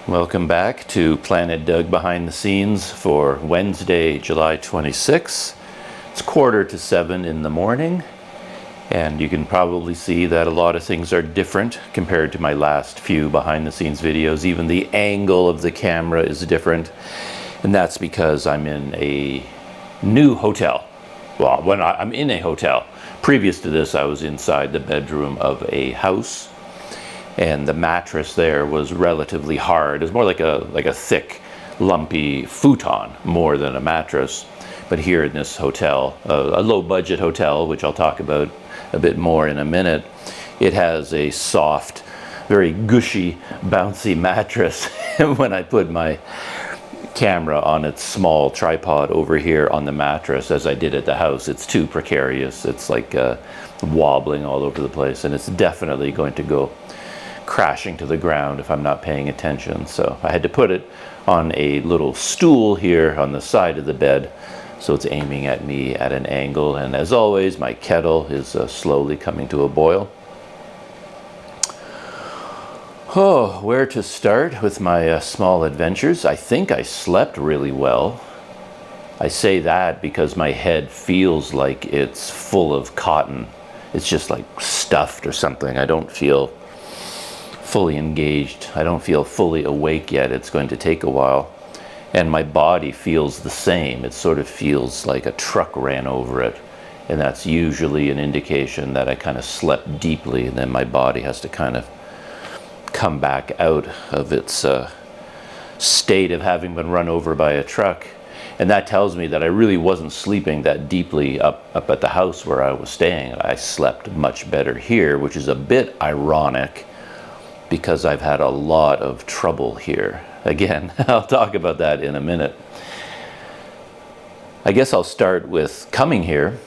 Welcome back to Planet Doug Behind the Scenes for Wednesday, July 26th. It's 6:45 in the morning, and you can probably see that a lot of things are different compared to my last few behind the scenes videos. Even the angle of the camera is different, and that's because I'm in a new hotel. Well, I'm in a hotel. Previous to this, I was inside the bedroom of a house, and the mattress there was relatively hard. It was more like a thick, lumpy futon more than a mattress. But here in this hotel, a low-budget hotel, which I'll talk about a bit more in a minute, it has a soft, very gushy, bouncy mattress. And when I put my camera on its small tripod over here on the mattress, as I did at the house, it's too precarious. It's like wobbling all over the place, and it's definitely going to go crashing to the ground if I'm not paying attention. So I had to put it on a little stool here on the side of the bed, so it's aiming at me at an angle. And as always, my kettle is slowly coming to a boil. Oh, where to start with my small adventures? I think I slept really well. I say that because my head feels like it's full of cotton. It's just like stuffed or something. I don't feel fully engaged. I don't feel fully awake yet. It's going to take a while. And my body feels the same. It sort of feels like a truck ran over it. And that's usually an indication that I kind of slept deeply, and then my body has to kind of come back out of its state of having been run over by a truck. And that tells me that I really wasn't sleeping that deeply up at the house where I was staying. I slept much better here, which is a bit ironic, because I've had a lot of trouble here. Again, I'll talk about that in a minute. I guess I'll start with coming here.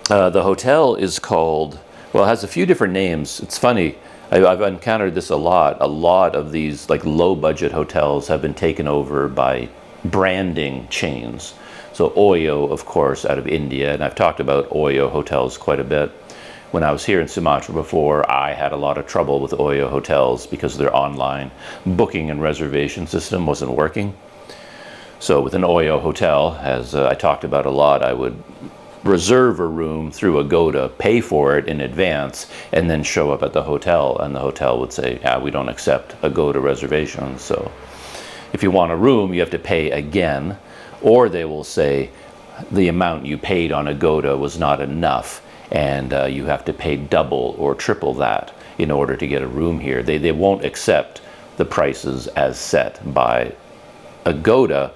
The hotel is called, well, it has a few different names. It's funny, I've encountered this a lot. A lot of these like low budget hotels have been taken over by branding chains. So Oyo, of course, out of India, and I've talked about Oyo hotels quite a bit. When I was here in Sumatra before, I had a lot of trouble with Oyo hotels because their online booking and reservation system wasn't working. So with an Oyo hotel, as I talked about a lot, I would reserve a room through Agoda, pay for it in advance, and then show up at the hotel, and the hotel would say, we don't accept Agoda reservations. So if you want a room, you have to pay again, or they will say the amount you paid on Agoda was not enough, and you have to pay double or triple that in order to get a room here. They won't accept the prices as set by Agoda,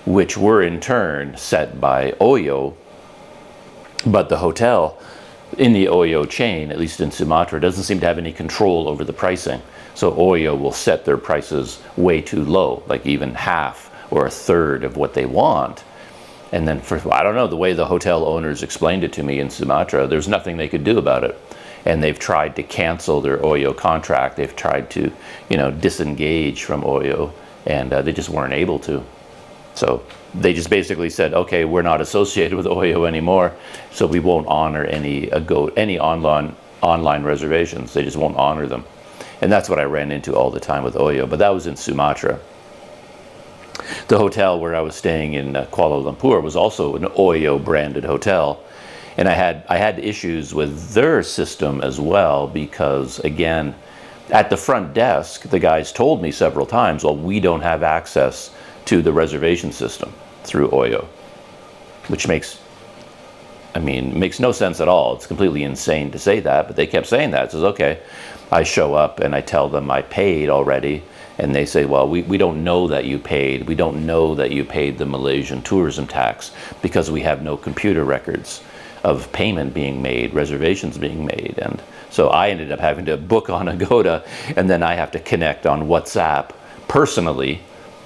which were in turn set by Oyo. But the hotel in the Oyo chain, at least in Sumatra, doesn't seem to have any control over the pricing. So Oyo will set their prices way too low, like even half or a third of what they want. And then I don't know, the way the hotel owners explained it to me in Sumatra, there's nothing they could do about it. And they've tried to cancel their Oyo contract. They've tried to, disengage from Oyo, and they just weren't able to. So they just basically said, okay, we're not associated with Oyo anymore, so we won't honor any online reservations. They just won't honor them. And that's what I ran into all the time with Oyo, but that was in Sumatra. The hotel where I was staying in Kuala Lumpur was also an Oyo branded hotel, and I had issues with their system as well, because again, at the front desk, the guys told me several times, well, we don't have access to the reservation system through Oyo, which makes no sense at all. It's completely insane to say that, but they kept saying that. It says, okay, I show up and I tell them I paid already, and they say, well, we don't know that you paid. We don't know that you paid the Malaysian tourism tax because we have no computer records of payment being made, reservations being made. And so I ended up having to book on Agoda, and then I have to connect on WhatsApp personally,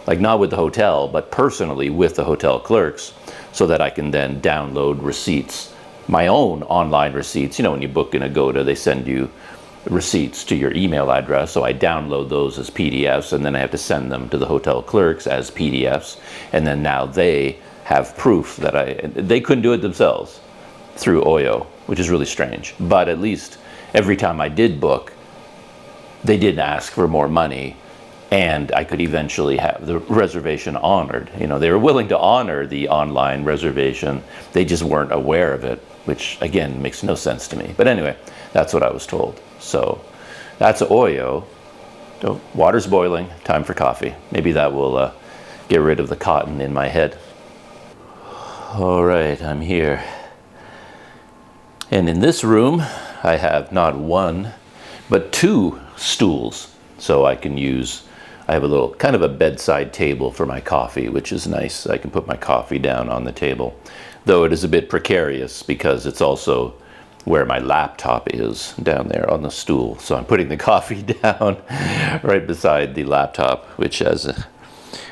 like not with the hotel, but personally with the hotel clerks, so that I can then download receipts, my own online receipts. When you book in Agoda, they send you receipts to your email address, so I download those as PDFs, and then I have to send them to the hotel clerks as PDFs, and then now they have proof that they couldn't do it themselves through Oyo, which is really strange. But at least every time I did book, they didn't ask for more money, and I could eventually have the reservation honored. You know, they were willing to honor the online reservation. They just weren't aware of it, which again makes no sense to me. But anyway, that's what I was told. So that's Oyo. Oh, water's boiling, time for coffee. Maybe that will get rid of the cotton in my head. All right, I'm here. And in this room, I have not one, but two stools. So I can use, I have a little, kind of a bedside table for my coffee, which is nice. I can put my coffee down on the table, though it is a bit precarious because it's also where my laptop is, down there on the stool. So I'm putting the coffee down right beside the laptop, which, as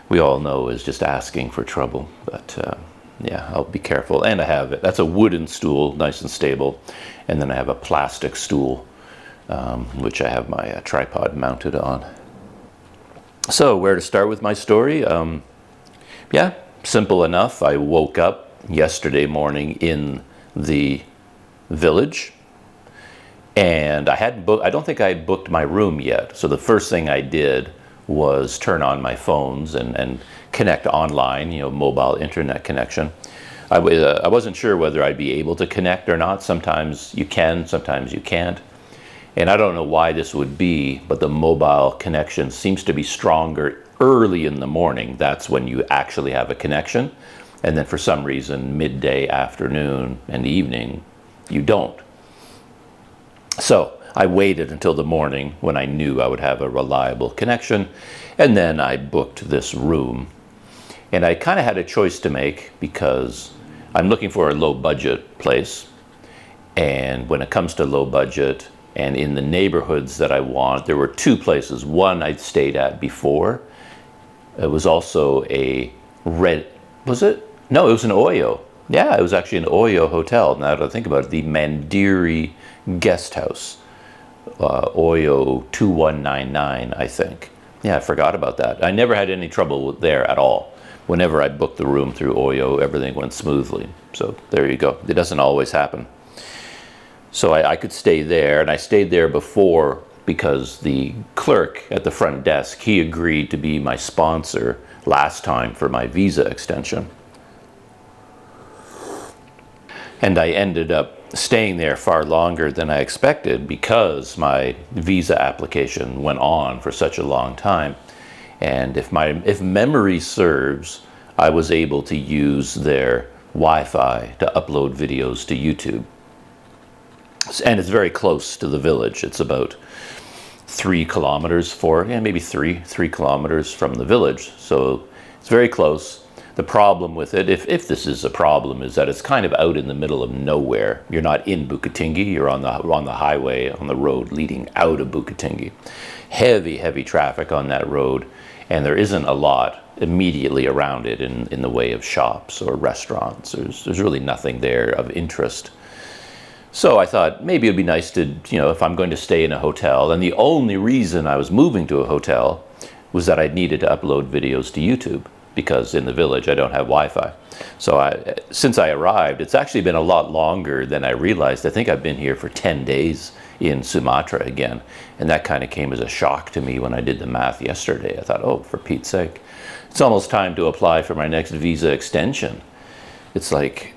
we all know, is just asking for trouble. But yeah, I'll be careful. And I have it. That's a wooden stool, nice and stable. And then I have a plastic stool, which I have my tripod mounted on. So where to start with my story? Yeah, simple enough. I woke up yesterday morning in the village, and I don't think I had booked my room yet. So the first thing I did was turn on my phones and connect online, you know, mobile internet connection. I wasn't sure whether I'd be able to connect or not. Sometimes you can, sometimes you can't. And I don't know why this would be, but the mobile connection seems to be stronger early in the morning. That's when you actually have a connection. And then for some reason, midday, afternoon, and evening, you don't. So I waited until the morning when I knew I would have a reliable connection, and then I booked this room. And I kind of had a choice to make because I'm looking for a low budget place. And when it comes to low budget and in the neighborhoods that I want, there were two places. One I'd stayed at before. It was also a red, was it? No, it was an Oyo. Yeah, it was actually an Oyo hotel. Now that I think about it, the Mandiri Guest House, Oyo 2199, I think. Yeah, I forgot about that. I never had any trouble there at all. Whenever I booked the room through Oyo, everything went smoothly. So there you go. It doesn't always happen. So I could stay there, and I stayed there before because the clerk at the front desk, he agreed to be my sponsor last time for my visa extension. And I ended up staying there far longer than I expected because my visa application went on for such a long time. And if memory serves, I was able to use their Wi-Fi to upload videos to YouTube. And it's very close to the village. It's about 3 kilometers, maybe 3 kilometers from the village. So it's very close. The problem with it, if this is a problem, is that it's kind of out in the middle of nowhere. You're not in Bukittinggi, you're on the highway, on the road leading out of Bukittinggi. Heavy traffic on that road, and there isn't a lot immediately around it in the way of shops or restaurants. There's really nothing there of interest. So I thought maybe it'd be nice to, you know, if I'm going to stay in a hotel, and the only reason I was moving to a hotel was that I needed to upload videos to YouTube, because in the village I don't have Wi-Fi. So since I arrived, it's actually been a lot longer than I realized. I think I've been here for 10 days in Sumatra again, and that kind of came as a shock to me when I did the math yesterday. I thought, oh, for Pete's sake, it's almost time to apply for my next visa extension. It's like,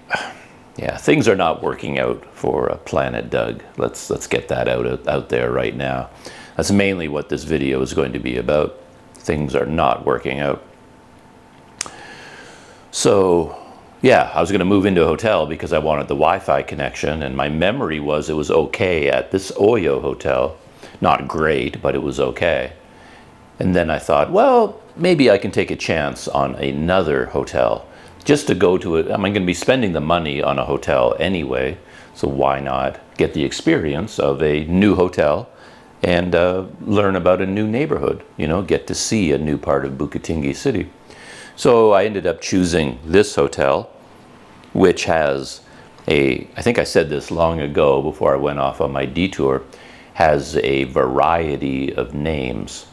yeah, things are not working out for Planet Doug. Let's get that out there right now. That's mainly what this video is going to be about. Things are not working out. So yeah, I was going to move into a hotel because I wanted the Wi-Fi connection, and my memory was it was okay at this Oyo hotel. Not great, but it was okay. And then I thought, well, maybe I can take a chance on another hotel just to go to it. I'm going to be spending the money on a hotel anyway, so why not get the experience of a new hotel and learn about a new neighborhood, you know, get to see a new part of Bukittinggi city. So I ended up choosing this hotel, which has I think I said this long ago before I went off on my detour, has a variety of names.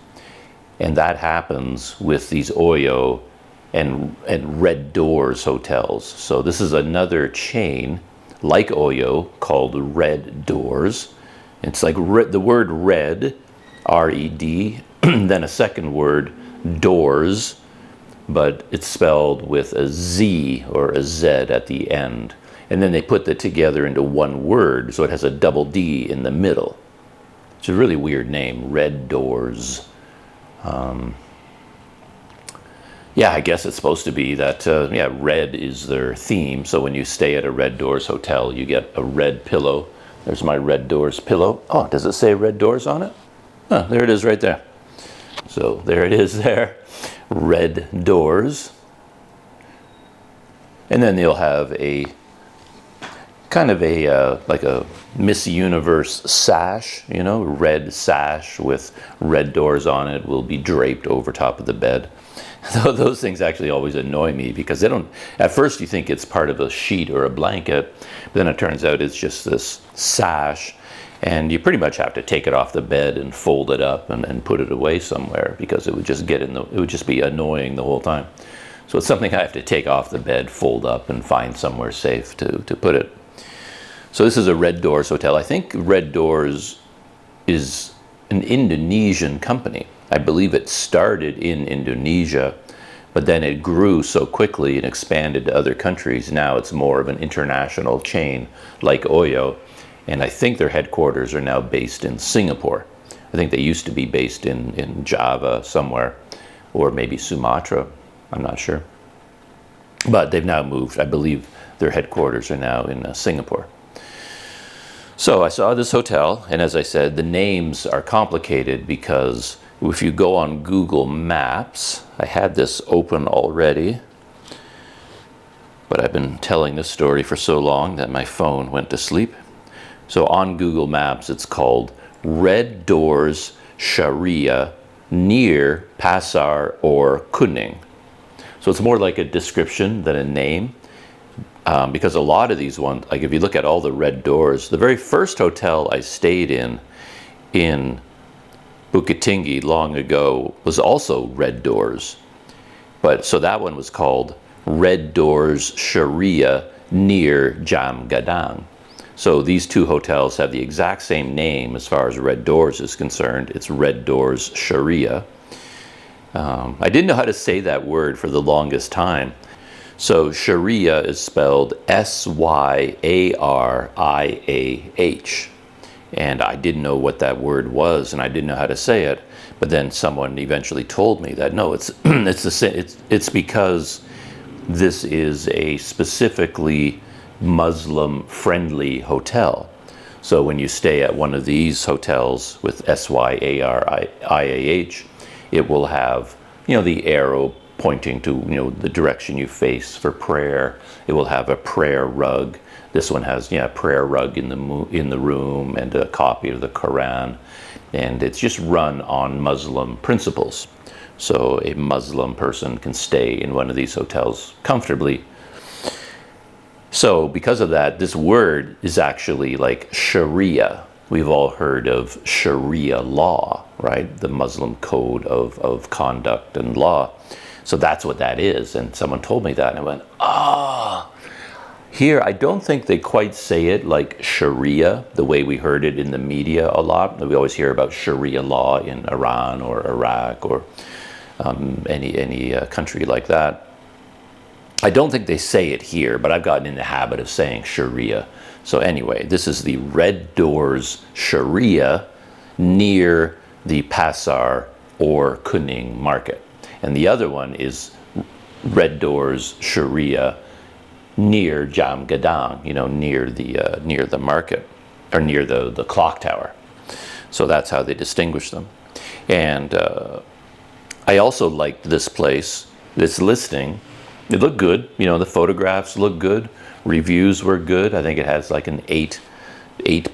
And that happens with these Oyo and Red Doors hotels. So this is another chain like Oyo called Red Doors. It's like the word red, R-E-D, then a second word, doors, but it's spelled with a Z or a Z at the end. And then they put that together into one word, so it has a double D in the middle. It's a really weird name, Red Doors. Yeah, I guess it's supposed to be that, yeah, red is their theme. So when you stay at a Red Doors hotel, you get a red pillow. There's my Red Doors pillow. Oh, does it say Red Doors on it? Oh, there it is right there. So there it is there, Red Doors. And then they'll have a kind of a, like a Miss Universe sash, you know, red sash with red doors on it will be draped over top of the bed. Those things actually always annoy me because they don't, at first you think it's part of a sheet or a blanket, but then it turns out it's just this sash, and you pretty much have to take it off the bed and fold it up and put it away somewhere because it would just get in the, it would just be annoying the whole time. So it's something I have to take off the bed, fold up, and find somewhere safe to put it. So this is a Red Doors hotel. I think Red Doors is an Indonesian company. I believe it started in Indonesia, but then it grew so quickly and expanded to other countries. Now it's more of an international chain like Oyo, and I think their headquarters are now based in Singapore. I think they used to be based in Java somewhere, or maybe Sumatra, I'm not sure. But they've now moved. I believe their headquarters are now in Singapore. So I saw this hotel, and as I said, the names are complicated because if you go on Google Maps, I had this open already, but I've been telling this story for so long that my phone went to sleep. So on Google Maps, it's called Red Doors Sharia near Pasar or Kuning. So it's more like a description than a name. Because a lot of these ones, like if you look at all the Red Doors, the very first hotel I stayed in Bukit Tinggi long ago was also Red Doors. But so that one was called Red Doors Sharia near Jam Gadang. So these two hotels have the exact same name as far as Red Doors is concerned. It's Red Doors Sharia. I didn't know how to say that word for the longest time. So Sharia is spelled S-Y-A-R-I-A-H. And I didn't know what that word was, and I didn't know how to say it. But then someone eventually told me that no, it's it's because this is a specifically Muslim-friendly hotel. So when you stay at one of these hotels with S-Y-A-R-I-A-H, it will have, you know, the arrow pointing to, you know, the direction you face for prayer. It will have a prayer rug. This one has, yeah, a prayer rug in the room and a copy of the Quran, and it's just run on Muslim principles. So a Muslim person can stay in one of these hotels comfortably. So because of that, this word is actually like Sharia. We've all heard of Sharia law, right? The Muslim code of conduct and law. So that's what that is. And someone told me that, and I went, ah. Here, I don't think they quite say it like Sharia, the way we heard it in the media a lot. We always hear about Sharia law in Iran or Iraq or any country like that. I don't think they say it here, but I've gotten in the habit of saying Sharia. So anyway, this is the Red Doors Sharia near the Pasar or Kuning market. And the other one is Red Doors Sharia near Jam Gadang, you know, near the market, or near the clock tower. So that's how they distinguish them. And I also liked this place, this listing. It looked good, you know, the photographs look good, reviews were good. I think it has like an 8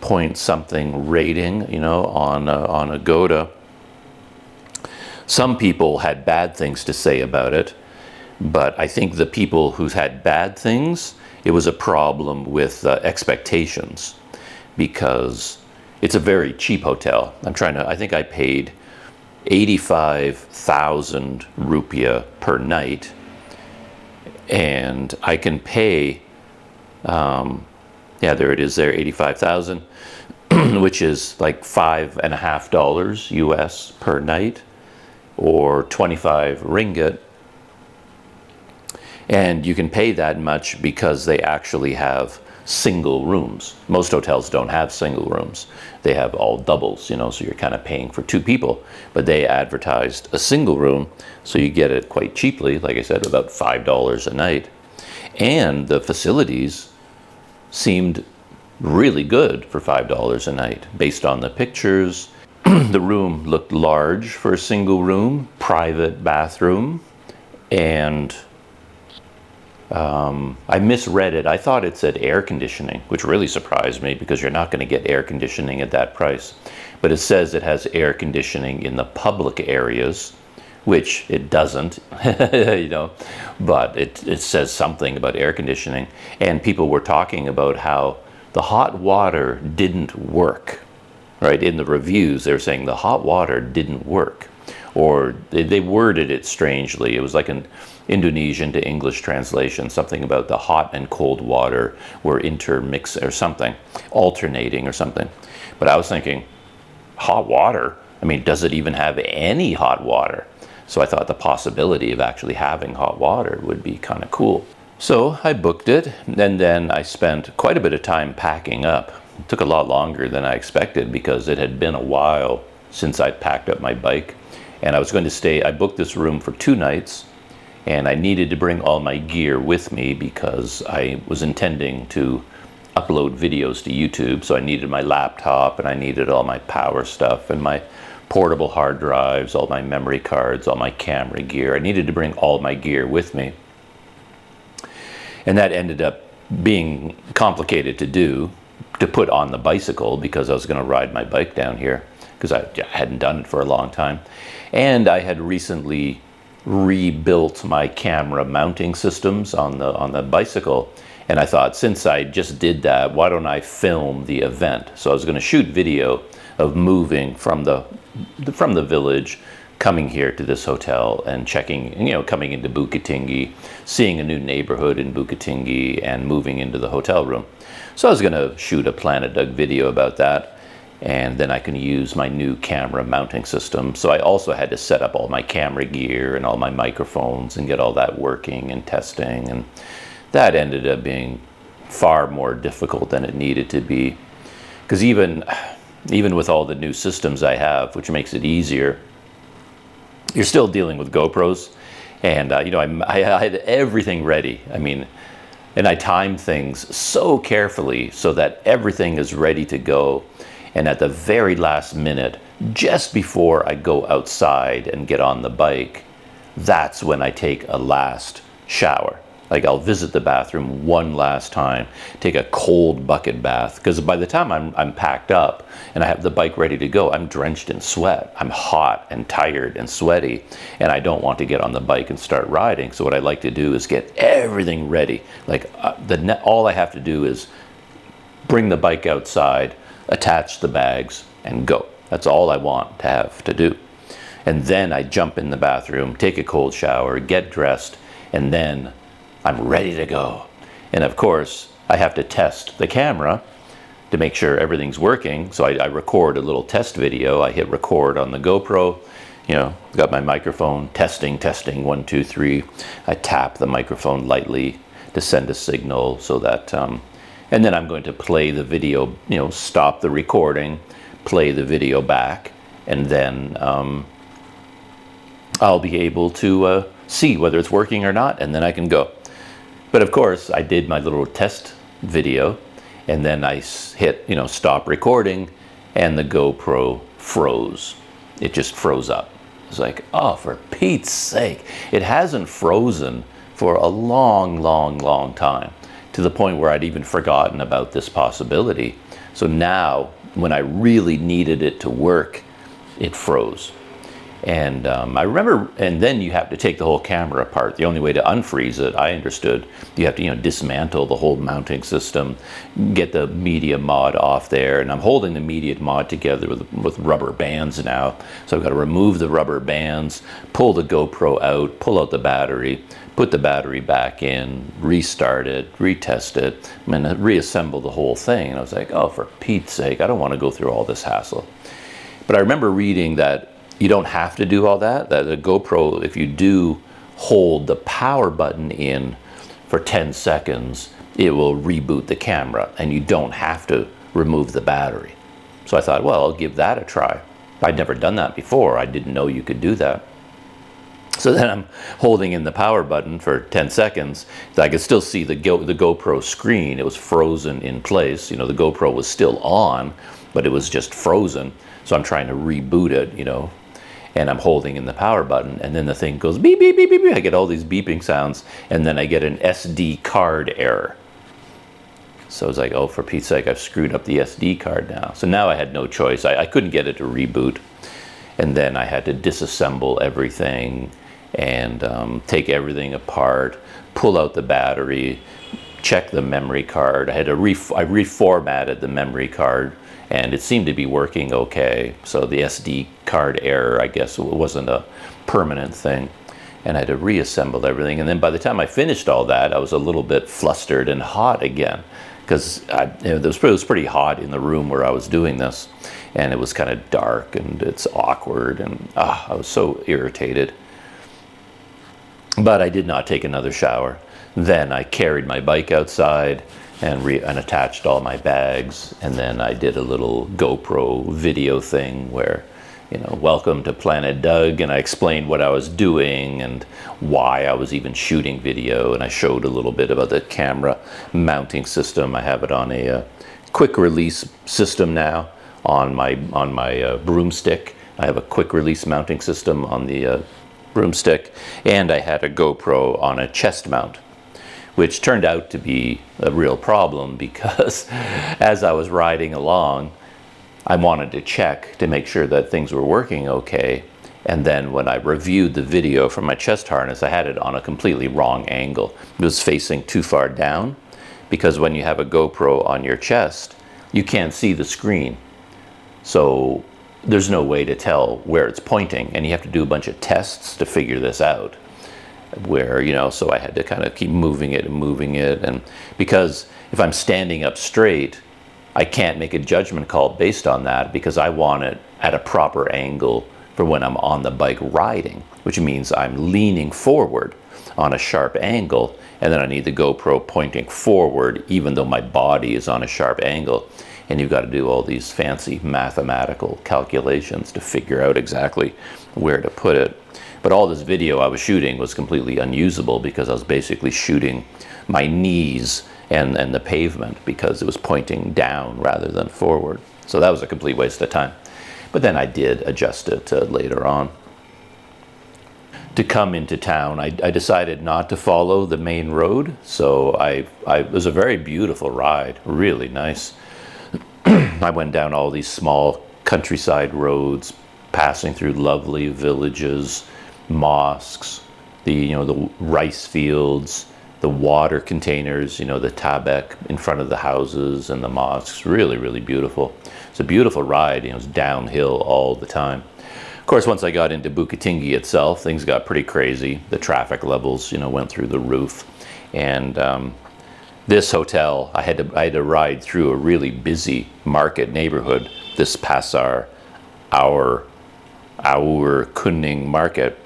point something rating, you know, on Agoda. Some people had bad things to say about it, but I think the people who's had bad things, it was a problem with expectations, because it's a very cheap hotel. I think I paid 85,000 rupiah per night, and I can pay, yeah, there it is there, 85,000, which is like $5.50 US per night. or 25 ringgit. And you can pay that much because they actually have single rooms. Most hotels don't have single rooms. They have all doubles, you know, so you're kind of paying for 2 people. But they advertised a single room, so you get it quite cheaply, like I said, about $5 a night. And the facilities seemed really good for $5 a night. Based on the pictures, the room looked large for a single room, private bathroom, and I misread it. I thought it said air conditioning, which really surprised me because you're not going to get air conditioning at that price. But it says it has air conditioning in the public areas, which it doesn't, you know, but it says something about air conditioning. And people were talking about how the hot water didn't work, right? In the reviews, they were saying the hot water didn't work. Or they worded it strangely. It was like an Indonesian to English translation, something about the hot and cold water were intermixed or something, alternating or something. But I was thinking, hot water? I mean, does it even have any hot water? So I thought the possibility of actually having hot water would be kind of cool. So I booked it, and then I spent quite a bit of time packing up. It took a lot longer than I expected because it had been a while since I packed up my bike. And I was going to stay, I booked this room for 2 nights, and I needed to bring all my gear with me because I was intending to upload videos to YouTube. So I needed my laptop, and I needed all my power stuff, and my portable hard drives, all my memory cards, all my camera gear. I needed to bring all my gear with me. And that ended up being complicated to do, to put on the bicycle, because I was going to ride my bike down here, because I hadn't done it for a long time. And I had recently rebuilt my camera mounting systems on the bicycle. And I thought, since I just did that, why don't I film the event? So I was going to shoot video of moving from the village, coming here to this hotel and checking, you know, coming into Bukittinggi, seeing a new neighborhood in Bukittinggi, and moving into the hotel room. So I was going to shoot a Planet Doug video about that. And then I can use my new camera mounting system. So I also had to set up all my camera gear and all my microphones and get all that working and testing. And that ended up being far more difficult than it needed to be. Because even with all the new systems I have, which makes it easier, you're still dealing with GoPros. And, you know, I had everything ready. I mean, and I timed things so carefully so that everything is ready to go. And at the very last minute, just before I go outside and get on the bike, that's when I take a last shower. Like, I'll visit the bathroom one last time, take a cold bucket bath, because by the time I'm packed up and I have the bike ready to go, I'm drenched in sweat. I'm hot and tired and sweaty, and I don't want to get on the bike and start riding. So what I like to do is get everything ready. Like, all I have to do is bring the bike outside, attach the bags, and go. That's all I want to have to do. And then I jump in the bathroom, take a cold shower, get dressed, and then I'm ready to go. And of course, I have to test the camera to make sure everything's working. So I record a little test video. I hit record on the GoPro, you know, got my microphone, testing, 1, 2, 3. I tap the microphone lightly to send a signal so that, and then I'm going to play the video, you know, stop the recording, play the video back, and then I'll be able to see whether it's working or not, and then I can go. But of course, I did my little test video, and then I hit, you know, stop recording, and the GoPro froze. It just froze up. It's like, oh, for Pete's sake. It hasn't frozen for a long, long, long time, to the point where I'd even forgotten about this possibility. So now, when I really needed it to work, it froze. And I remember, and then you have to take the whole camera apart. The only way to unfreeze it, I understood, you have to, you know, dismantle the whole mounting system, get the media mod off there, and I'm holding the media mod together with rubber bands now. So I've got to remove the rubber bands, pull the GoPro out, pull out the battery, put the battery back in, restart it, retest it, and reassemble the whole thing. And I was like, oh, for Pete's sake, I don't want to go through all this hassle. But I remember reading that you don't have to do all that. The GoPro, if you do hold the power button in for 10 seconds, it will reboot the camera, and you don't have to remove the battery. So I thought, well, I'll give that a try. I'd never done that before. I didn't know you could do that. So then I'm holding in the power button for 10 seconds. I could still see the GoPro screen. It was frozen in place. You know, the GoPro was still on, but it was just frozen. So I'm trying to reboot it, you know, and I'm holding in the power button, and then the thing goes beep, beep, beep, beep, beep. I get all these beeping sounds, and then I get an SD card error. So it's like, oh, for Pete's sake, I've screwed up the SD card now. So now I had no choice. I couldn't get it to reboot. And then I had to disassemble everything and take everything apart, pull out the battery, check the memory card. I reformatted the memory card, and it seemed to be working okay. So the SD card error, I guess, wasn't a permanent thing. And I had to reassemble everything. And then by the time I finished all that, I was a little bit flustered and hot again, because it was pretty hot in the room where I was doing this, and it was kind of dark and it's awkward, and I was so irritated. But I did not take another shower. Then I carried my bike outside and attached all my bags, and then I did a little GoPro video thing where, you know, welcome to Planet Doug, and I explained what I was doing and why I was even shooting video, and I showed a little bit about the camera mounting system. I have it on a quick release system now on my broomstick. I have a quick release mounting system on the broomstick, and I had a GoPro on a chest mount, which turned out to be a real problem, because as I was riding along, I wanted to check to make sure that things were working okay. And then when I reviewed the video from my chest harness, I had it on a completely wrong angle. It was facing too far down, because when you have a GoPro on your chest, you can't see the screen. So there's no way to tell where it's pointing, and you have to do a bunch of tests to figure this out. Where, you know, so I had to kind of keep moving it, and because if I'm standing up straight, I can't make a judgment call based on that, because I want it at a proper angle for when I'm on the bike riding, which means I'm leaning forward on a sharp angle, and then I need the GoPro pointing forward even though my body is on a sharp angle. And you've got to do all these fancy mathematical calculations to figure out exactly where to put it. But all this video I was shooting was completely unusable, because I was basically shooting my knees and the pavement, because it was pointing down rather than forward. So that was a complete waste of time. But then I did adjust it later on. To come into town, I decided not to follow the main road. So it was a very beautiful ride, really nice. I went down all these small countryside roads, passing through lovely villages, mosques, the rice fields, the water containers, you know, the tabek in front of the houses and the mosques. Really, really beautiful. It's a beautiful ride. You know, it's downhill all the time. Of course, once I got into Bukittinggi itself, things got pretty crazy. The traffic levels, you know, went through the roof. And this hotel, I had to ride through a really busy market neighborhood. This Pasar Our Kuning market.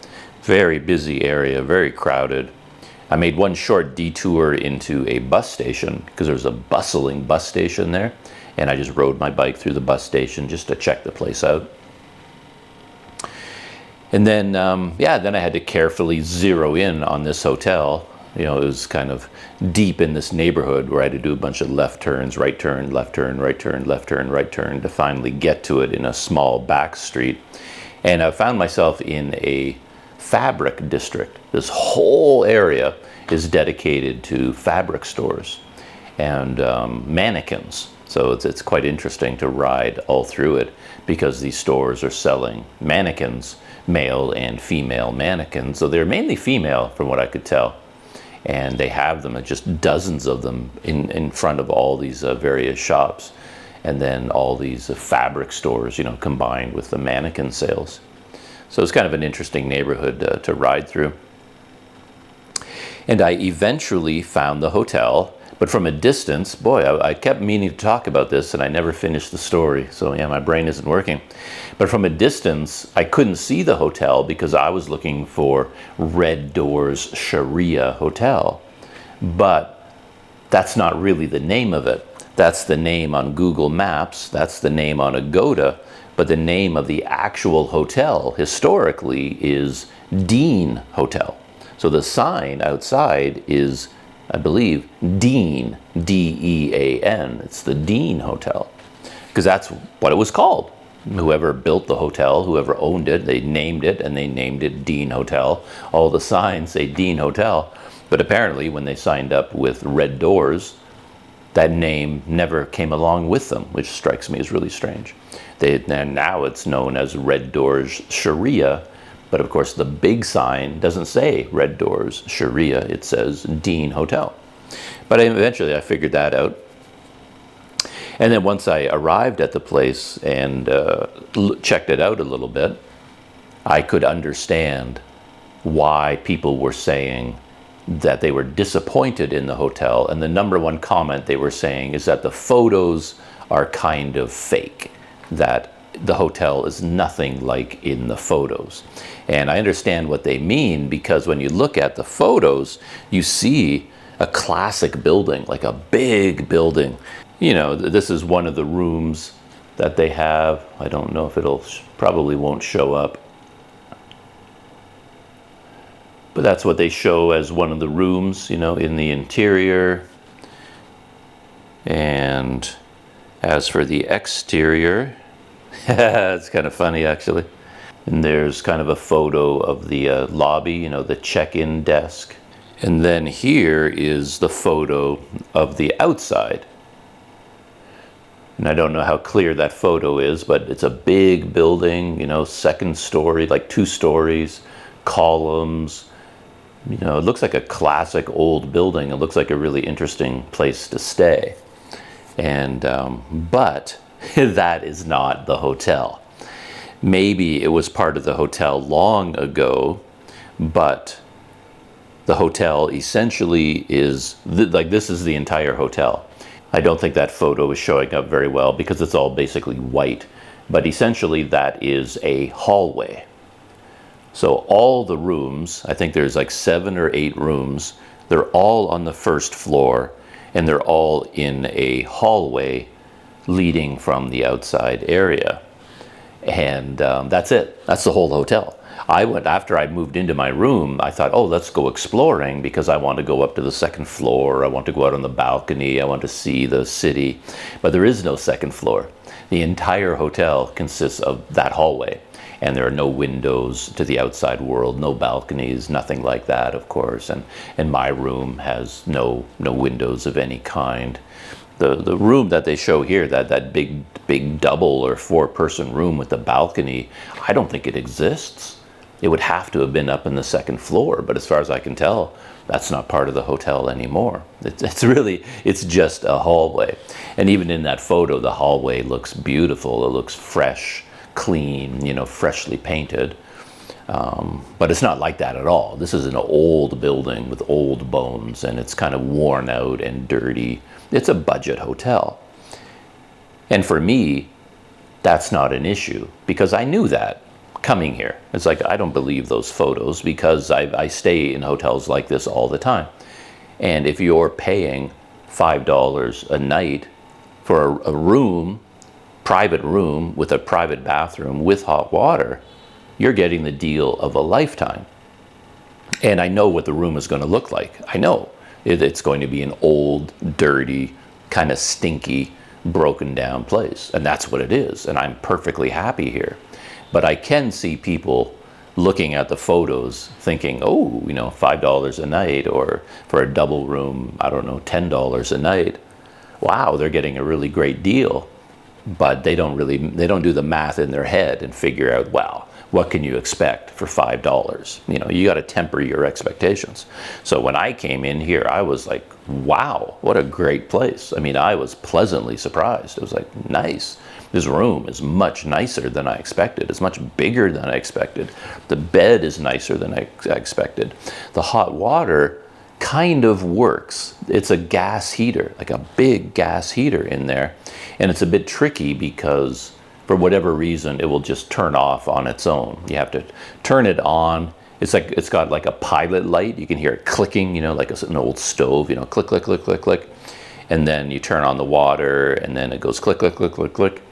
Very busy area, very crowded. I made one short detour into a bus station, because there's a bustling bus station there, and I just rode my bike through the bus station just to check the place out. And then, then I had to carefully zero in on this hotel. You know, it was kind of deep in this neighborhood where I had to do a bunch of left turns, right turn, left turn, right turn, left turn, right turn, to finally get to it in a small back street. And I found myself in a fabric district. This whole area is dedicated to fabric stores and mannequins. So it's quite interesting to ride all through it, because these stores are selling mannequins, male and female mannequins. So they're mainly female from what I could tell. And they have them, just dozens of them in front of all these various shops. And then all these fabric stores, you know, combined with the mannequin sales. So it's kind of an interesting neighborhood to ride through. And I eventually found the hotel, But from a distance, boy, I kept meaning to talk about this and I never finished the story. So yeah, my brain isn't working. But from a distance, I couldn't see the hotel because I was looking for Red Doors Sharia Hotel. But that's not really the name of it. That's the name on Google Maps. That's the name on Agoda. But the name of the actual hotel historically is Dean Hotel. So the sign outside is, I believe, Dean, D-E-A-N. It's the Dean Hotel, because that's what it was called. Whoever built the hotel, whoever owned it, they named it, and they named it Dean Hotel. All the signs say Dean Hotel, but apparently when they signed up with Red Doors, that name never came along with them, which strikes me as really strange. And now it's known as Red Doors Sharia, but of course the big sign doesn't say Red Doors Sharia, it says Dean Hotel. But eventually I figured that out. And then once I arrived at the place and checked it out a little bit, I could understand why people were saying that they were disappointed in the hotel. And the number one comment they were saying is that the photos are kind of fake, that the hotel is nothing like in the photos. And I understand what they mean, because when you look at the photos, you see a classic building, like a big building. You know, this is one of the rooms that they have. I don't know if it'll, probably won't show up. But that's what they show as one of the rooms, you know, in the interior. And as for the exterior, it's kind of funny actually. And there's kind of a photo of the lobby, you know, the check-in desk. And then here is the photo of the outside. And I don't know how clear that photo is, but it's a big building, you know, second story, like 2 stories, columns. You know, it looks like a classic old building. It looks like a really interesting place to stay. And, but that is not the hotel. Maybe it was part of the hotel long ago, but the hotel essentially is, like this is the entire hotel. I don't think that photo is showing up very well because it's all basically white, but essentially that is a hallway. So all the rooms, I think there's like 7 or 8 rooms, they're all on the first floor and they're all in a hallway leading from the outside area. And that's it. That's the whole hotel. I went, after I moved into my room, I thought, oh, let's go exploring because I want to go up to the 2nd floor. I want to go out on the balcony. I want to see the city. But there is no 2nd floor. The entire hotel consists of that hallway. And there are no windows to the outside world, no balconies, nothing like that, of course. And my room has no windows of any kind. The room that they show here, that big double or 4-person room with the balcony, I don't think it exists. It would have to have been up in the 2nd floor, but as far as I can tell, that's not part of the hotel anymore. It's just a hallway. And even in that photo, the hallway looks beautiful. It looks fresh, clean, you know, freshly painted. But it's not like that at all. This is an old building with old bones, and it's kind of worn out and dirty. It's a budget hotel. And for me, that's not an issue because I knew that coming here. It's like, I don't believe those photos because I stay in hotels like this all the time. And if you're paying $5 a night for a room, private room with a private bathroom with hot water, you're getting the deal of a lifetime. And I know what the room is going to look like. I know it's going to be an old, dirty, kind of stinky, broken down place. And that's what it is. And I'm perfectly happy here. But I can see people looking at the photos thinking, oh, you know, $5 a night, or for a double room, I don't know, $10 a night. Wow, they're getting a really great deal. But they don't do the math in their head and figure out, wow, what can you expect for $5? You know, you got to temper your expectations. So when I came in here, I was like, wow, what a great place. I mean, I was pleasantly surprised. It was like, nice. This room is much nicer than I expected. It's much bigger than I expected. The bed is nicer than I expected. The hot water kind of works. It's a gas heater, like a big gas heater in there. And it's a bit tricky because for whatever reason, it will just turn off on its own. You have to turn it on. It's like, it's got like a pilot light. You can hear it clicking, you know, like an old stove, you know, click, click, click, click, click. And then you turn on the water and then it goes click, click, click, click, click.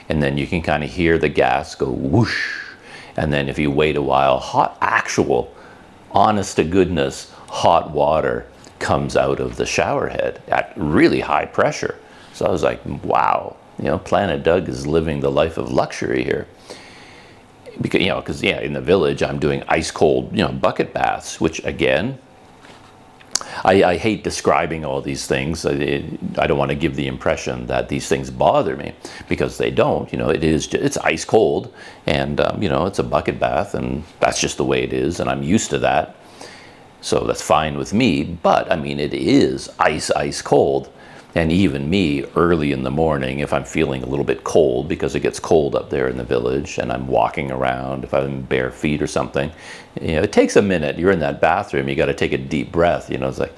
And then you can kind of hear the gas go whoosh. And then if you wait a while, hot, actual, honest to goodness, hot water comes out of the shower head at really high pressure. So I was like, wow, you know, Planet Doug is living the life of luxury here. Because, you know, because yeah, in the village, I'm doing ice cold, you know, bucket baths, which again, I hate describing all these things. I don't want to give the impression that these things bother me, because they don't. You know, it's ice cold, and you know, it's a bucket bath, and that's just the way it is, and I'm used to that. So that's fine with me. But I mean, it is ice cold. And even me, early in the morning, if I'm feeling a little bit cold, because it gets cold up there in the village, and I'm walking around, if I'm bare feet or something, you know, it takes a minute. You're in that bathroom, you got to take a deep breath. You know, it's like,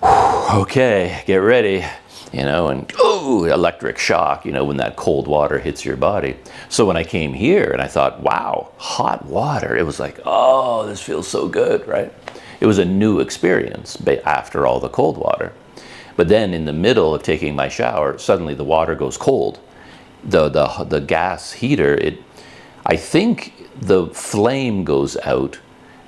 okay, get ready. You know, and oh, electric shock, you know, when that cold water hits your body. So when I came here and I thought, wow, hot water, it was like, oh, this feels so good, right? It was a new experience after all the cold water. But then in the middle of taking my shower, suddenly the water goes cold. The gas heater, I think the flame goes out,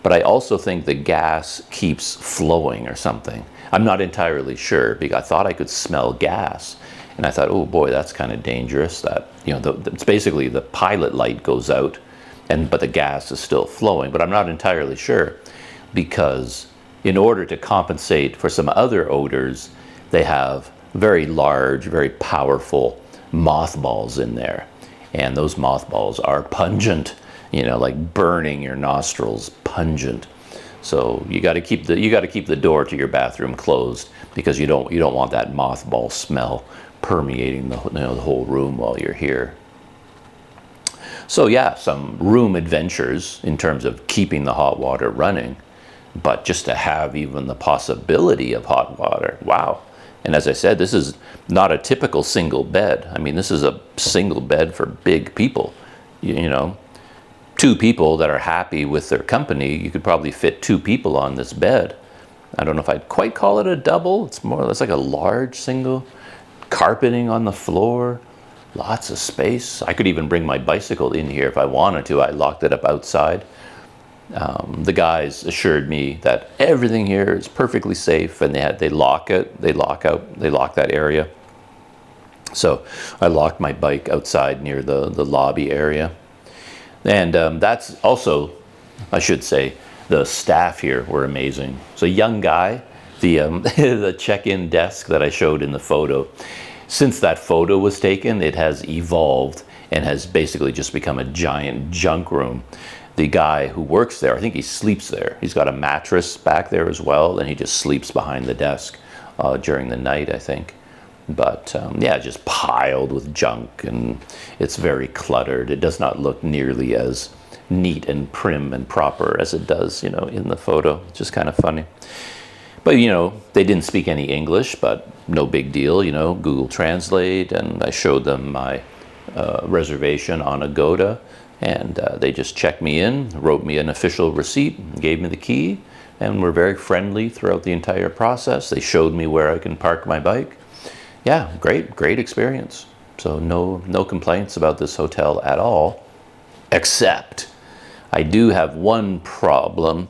but I also think the gas keeps flowing or something. I'm not entirely sure, because I thought I could smell gas. And I thought, oh boy, that's kind of dangerous. That, you know, it's basically the pilot light goes out, but the gas is still flowing. But I'm not entirely sure, because in order to compensate for some other odors, they have very large, very powerful mothballs in there. And those mothballs are pungent, you know, like burning your nostrils, pungent. So you got to keep the door to your bathroom closed, because you don't want that mothball smell permeating the whole room while you're here. So yeah, some room adventures in terms of keeping the hot water running, but just to have even the possibility of hot water, wow. And as I said, this is not a typical single bed. I mean, this is a single bed for big people. You know, 2 people that are happy with their company, you could probably fit 2 people on this bed. I don't know if I'd quite call it a double. It's more or less like a large single. Carpeting on the floor, lots of space. I could even bring my bicycle in here if I wanted to. I locked it up outside. The guys assured me that everything here is perfectly safe, and they lock that area. So I locked my bike outside near the lobby area. And that's also, I should say, the staff here were amazing. So young guy, the check-in desk that I showed in the photo, since that photo was taken, it has evolved and has basically just become a giant junk room. The guy who works there, I think he sleeps there. He's got a mattress back there as well, and he just sleeps behind the desk during the night, I think. But yeah, just piled with junk, and it's very cluttered. It does not look nearly as neat and prim and proper as it does, you know, in the photo. It's just kind of funny. But, you know, they didn't speak any English, but no big deal, you know, Google Translate, and I showed them my reservation on Agoda. And they just checked me in, wrote me an official receipt, gave me the key, and were very friendly throughout the entire process. They showed me where I can park my bike. Yeah, great experience. So no complaints about this hotel at all, except I do have one problem.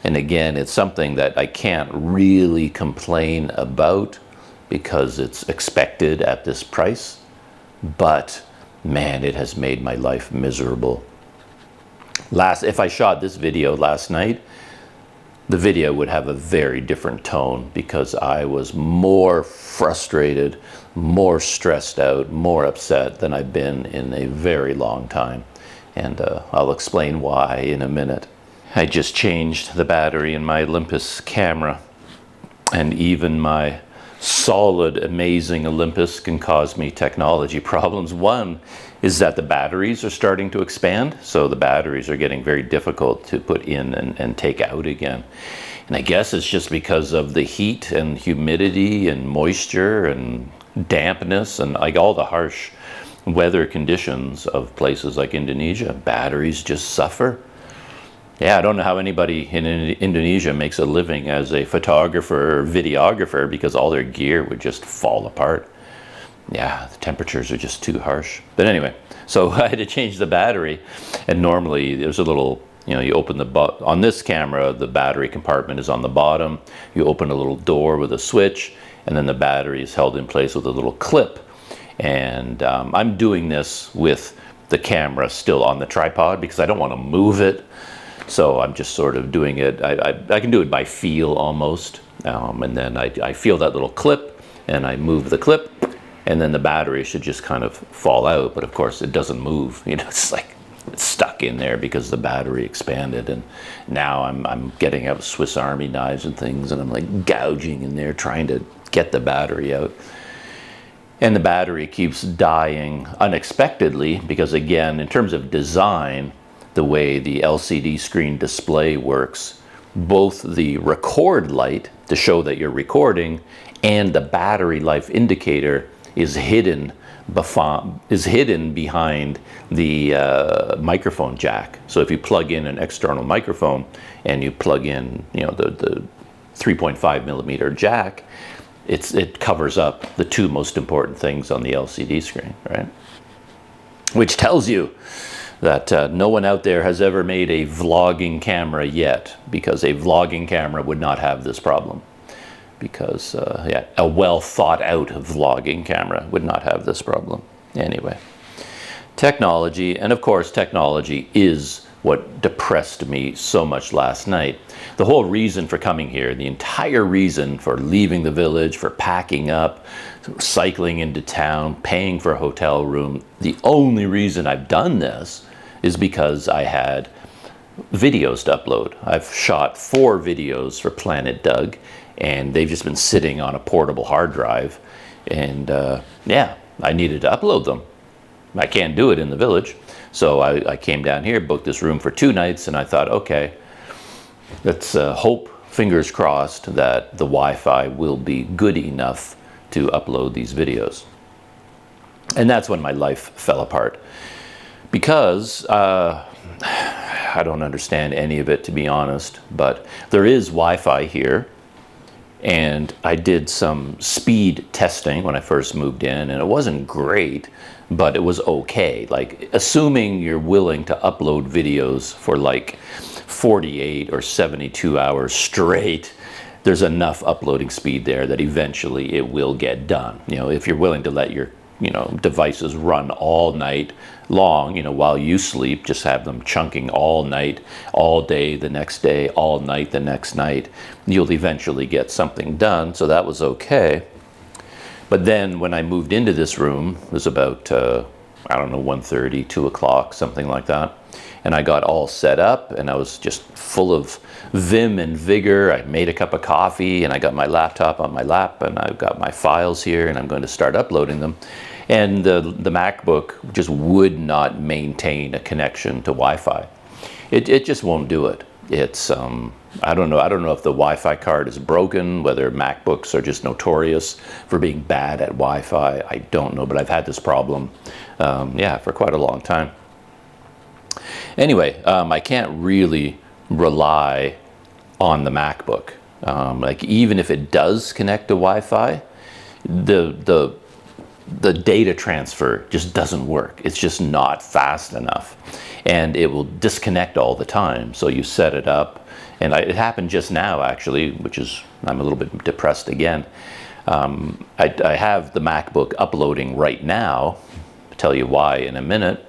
And again, it's something that I can't really complain about because it's expected at this price. But man, it has made my life miserable. If I shot this video last night, the video would have a very different tone, because I was more frustrated, more stressed out, more upset than I've been in a very long time. And I'll explain why in a minute. I just changed the battery in my Olympus camera, and even my solid, amazing Olympus can cause me technology problems. One is that the batteries are starting to expand. So the batteries are getting very difficult to put in and take out again. And I guess it's just because of the heat and humidity and moisture and dampness and like all the harsh weather conditions of places like Indonesia. Batteries just suffer. Yeah, I don't know how anybody in Indonesia makes a living as a photographer or videographer, because all their gear would just fall apart. Yeah, the temperatures are just too harsh. But anyway, so I had to change the battery, and normally there's a little, you know, you open the, on this camera, the battery compartment is on the bottom. You open a little door with a switch, and then the battery is held in place with a little clip. And I'm doing this with the camera still on the tripod because I don't want to move it. So I'm just sort of doing it, I can do it by feel almost. And then I feel that little clip, and I move the clip, and then the battery should just kind of fall out. But of course it doesn't move, you know, it's like it's stuck in there because the battery expanded. And now I'm getting out Swiss Army knives and things, and I'm like gouging in there trying to get the battery out. And the battery keeps dying unexpectedly because, again, in terms of design, the way the LCD screen display works, both the record light to show that you're recording and the battery life indicator is hidden behind the microphone jack. So if you plug in an external microphone and you plug in, you know, the 3.5 millimeter jack, it covers up the two most important things on the LCD screen, right? Which tells you that no one out there has ever made a vlogging camera yet, because a vlogging camera would not have this problem. Because yeah, a well thought out vlogging camera would not have this problem. Anyway, technology, and of course technology is what depressed me so much last night. The whole reason for coming here, the entire reason for leaving the village, for packing up, cycling into town, paying for a hotel room, the only reason I've done this is because I had videos to upload. I've shot 4 videos for Planet Doug, and they've just been sitting on a portable hard drive. And yeah, I needed to upload them. I can't do it in the village. So I came down here, booked this room for 2 nights, and I thought, okay, let's hope, fingers crossed, that the Wi-Fi will be good enough to upload these videos. And that's when my life fell apart. Because I don't understand any of it, to be honest, but there is Wi-Fi here. And I did some speed testing when I first moved in, and it wasn't great, but it was okay. Like, assuming you're willing to upload videos for like 48 or 72 hours straight, there's enough uploading speed there that eventually it will get done. You know, if you're willing to let your, you know, devices run all night long, you know, while you sleep, just have them chunking all night, all day the next day, all night the next night, you'll eventually get something done. So that was okay. But then when I moved into this room, it was about, I don't know, 1:30, 2 o'clock, something like that. And I got all set up, and I was just full of vim and vigor. I made a cup of coffee, and I got my laptop on my lap, and I've got my files here, and I'm going to start uploading them. And the MacBook just would not maintain a connection to Wi-Fi. It just won't do it. It's, I don't know if the Wi-Fi card is broken, whether MacBooks are just notorious for being bad at Wi-Fi. I don't know, but I've had this problem, yeah, for quite a long time. Anyway, I can't really rely on the MacBook. Like, even if it does connect to Wi-Fi, the data transfer just doesn't work. It's just not fast enough, and it will disconnect all the time. So you set it up, and it happened just now actually, which is, I'm a little bit depressed again. I have the MacBook uploading right now. I'll tell you why in a minute.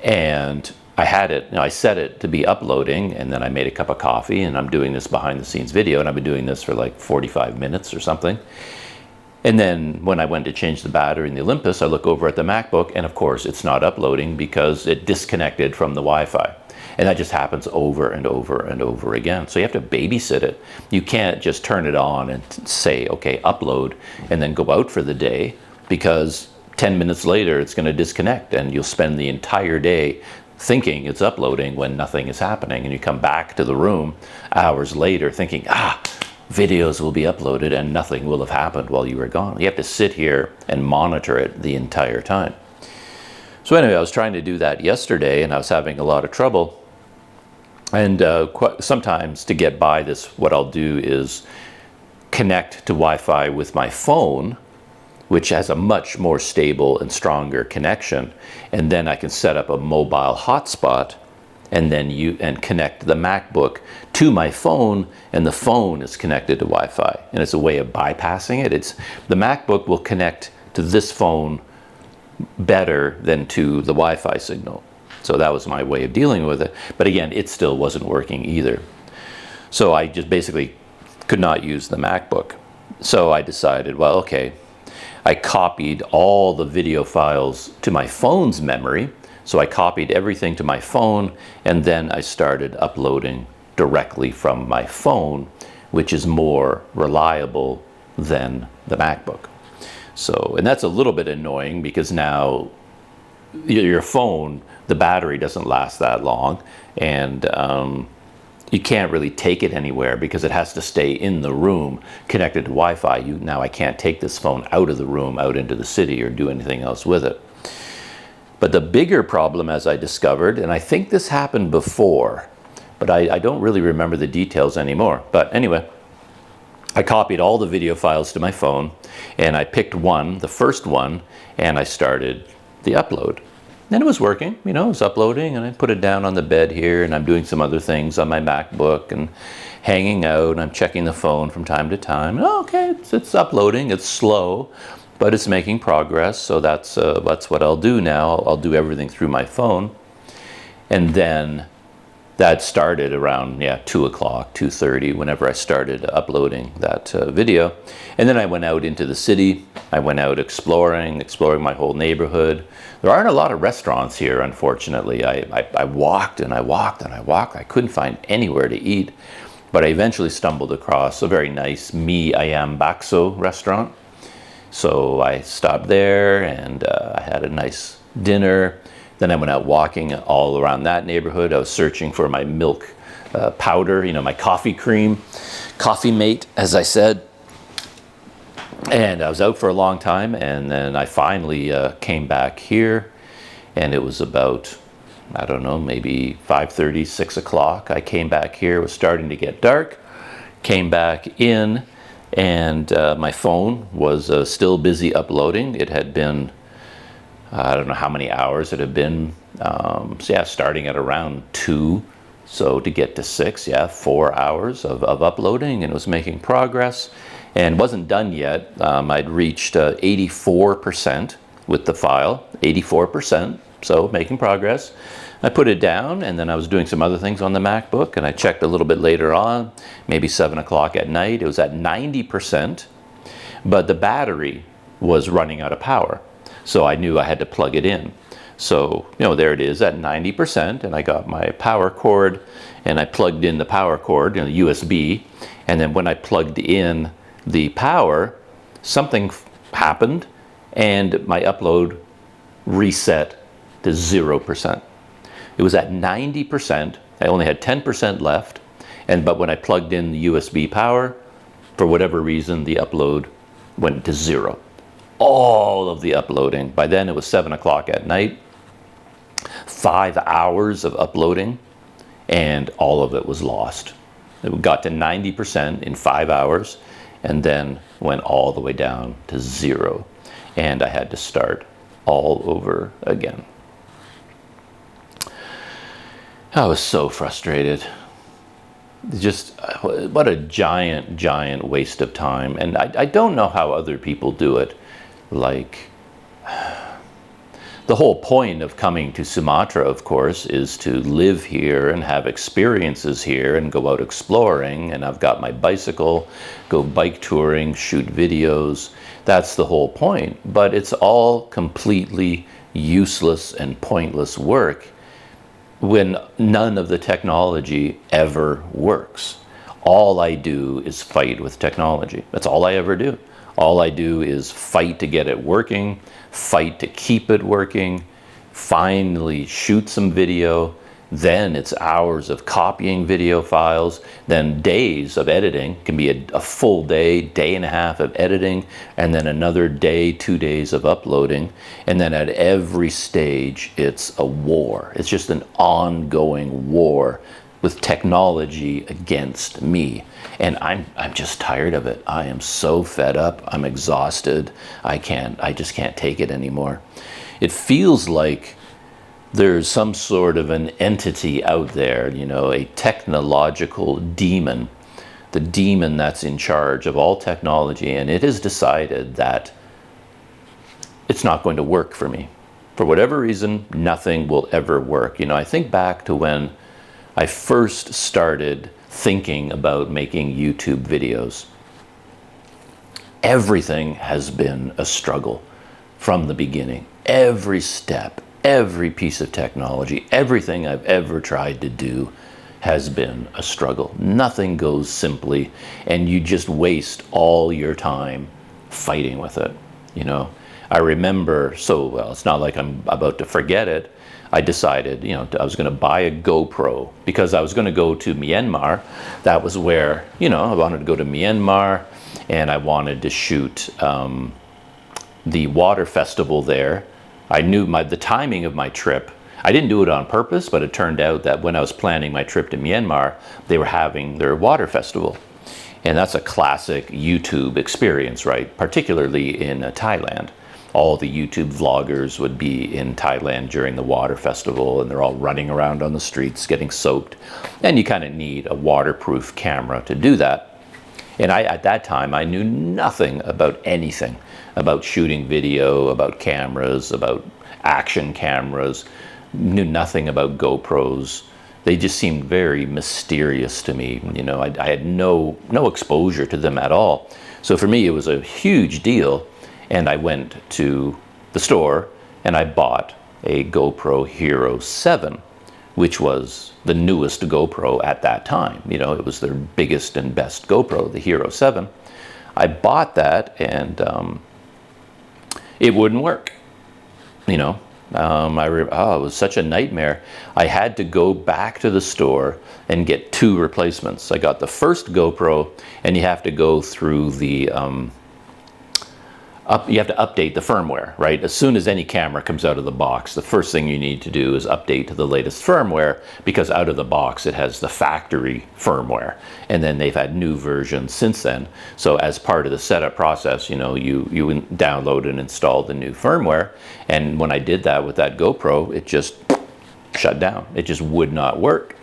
And I had it, you know, I set it to be uploading, and then I made a cup of coffee, and I'm doing this behind the scenes video, and I've been doing this for like 45 minutes or something. And then when I went to change the battery in the Olympus, I look over at the MacBook, and of course it's not uploading because it disconnected from the Wi-Fi. And that just happens over and over and over again. So you have to babysit it. You can't just turn it on and say, okay, upload, and then go out for the day, because 10 minutes later, it's going to disconnect, and you'll spend the entire day thinking it's uploading when nothing is happening. And you come back to the room hours later thinking, videos will be uploaded, and nothing will have happened while you were gone. You have to sit here and monitor it the entire time. So anyway, I was trying to do that yesterday, and I was having a lot of trouble. And sometimes to get by this, what I'll do is connect to Wi-Fi with my phone, which has a much more stable and stronger connection. And then I can set up a mobile hotspot and then connect the MacBook to my phone, and the phone is connected to Wi-Fi. And it's a way of bypassing it. The MacBook will connect to this phone better than to the Wi-Fi signal. So that was my way of dealing with it. But again, it still wasn't working either. So I just basically could not use the MacBook. So I decided, well, okay, I copied all the video files to my phone's memory. So I copied everything to my phone, and then I started uploading directly from my phone, which is more reliable than the MacBook. So, and that's a little bit annoying because now your phone, the battery doesn't last that long, and you can't really take it anywhere because it has to stay in the room connected to Wi-Fi. Now I can't take this phone out of the room, out into the city, or do anything else with it. But the bigger problem, as I discovered, and I think this happened before, but I don't really remember the details anymore. But anyway, I copied all the video files to my phone, and I picked one, the first one, and I started the upload. And it was working, it was uploading, and I put it down on the bed here, and I'm doing some other things on my MacBook and hanging out, and I'm checking the phone from time to time. Oh, okay, it's uploading, it's slow, but it's making progress, so that's what I'll do now. I'll do everything through my phone. And then that started around 2 o'clock, 2:30, whenever I started uploading that video. And then I went out into the city. I went out exploring my whole neighborhood. There aren't a lot of restaurants here, unfortunately. I walked and I walked and I walked. I couldn't find anywhere to eat, but I eventually stumbled across a very nice Mi Ayam Bakso restaurant. So I stopped there, and I had a nice dinner. Then I went out walking all around that neighborhood. I was searching for my milk powder, my coffee cream, coffee mate, as I said. And I was out for a long time, and then I finally came back here, and it was about, I don't know, maybe 5:30, 6 o'clock. I came back here. It was starting to get dark. Came back in, and my phone was still busy uploading. It had been, I don't know how many hours it had been. Starting at around 2. So to get to 6, 4 hours of uploading, and it was making progress. And wasn't done yet. I'd reached 84% with the file, 84%, so making progress. I put it down, and then I was doing some other things on the MacBook, and I checked a little bit later on, maybe 7 o'clock at night. It was at 90%, but the battery was running out of power. So I knew I had to plug it in. So, there it is at 90%, and I got my power cord, and I plugged in the power cord, USB, and then when I plugged in the power, something happened, and my upload reset to 0%. It was at 90%. I only had 10% left, but when I plugged in the USB power, for whatever reason, the upload went to 0. All of the uploading. By then it was 7 o'clock at night. 5 hours of uploading, and all of it was lost. It got to 90% in 5 hours, and then went all the way down to 0. And I had to start all over again. I was so frustrated. Just, what a giant waste of time. And I don't know how other people do it. Like, the whole point of coming to Sumatra, of course, is to live here and have experiences here and go out exploring. And I've got my bicycle, go bike touring, shoot videos. That's the whole point. But it's all completely useless and pointless work when none of the technology ever works. All I do is fight with technology. That's all I ever do. All I do is fight to get it working, fight to keep it working, finally shoot some video. Then it's hours of copying video files, then days of editing. Can be a full day, day and a half of editing, and then another day, 2 days of uploading. And then at every stage, it's a war. It's just an ongoing war with technology against me. And I'm just tired of it. I am so fed up. I'm exhausted. I just can't take it anymore. It feels like there's some sort of an entity out there, you know, a technological demon, the demon that's in charge of all technology, and it has decided that it's not going to work for me. For whatever reason, nothing will ever work. You know, I think back to when I first started thinking about making YouTube videos. Everything has been a struggle from the beginning. Every step, every piece of technology, everything I've ever tried to do has been a struggle. Nothing goes simply, and you just waste all your time fighting with it, you know. I remember so well, it's not like I'm about to forget it. I decided, you know, I was going to buy a GoPro because I was going to go to Myanmar. That was where, you know, I wanted to go to Myanmar, and I wanted to shoot the water festival there. I knew the timing of my trip. I didn't do it on purpose, but it turned out that when I was planning my trip to Myanmar, they were having their water festival. And that's a classic YouTube experience, right? Particularly in Thailand. All the YouTube vloggers would be in Thailand during the water festival, and they're all running around on the streets getting soaked. And you kind of need a waterproof camera to do that. And at that time, I knew nothing about anything, about shooting video, about cameras, about action cameras, knew nothing about GoPros. They just seemed very mysterious to me. You know, I had no exposure to them at all. So for me, it was a huge deal. And I went to the store and I bought a GoPro Hero 7, which was the newest GoPro at that time. You know, it was their biggest and best GoPro, the Hero 7. I bought that, and it wouldn't work. You know, it was such a nightmare. I had to go back to the store and get 2 replacements. I got the first GoPro, and you have to go through the you have to update the firmware, right? As soon as any camera comes out of the box, the first thing you need to do is update to the latest firmware, because out of the box it has the factory firmware, and then they've had new versions since then. So as part of the setup process, you know, you download and install the new firmware, and when I did that with that GoPro, it just shut down. It just would not work.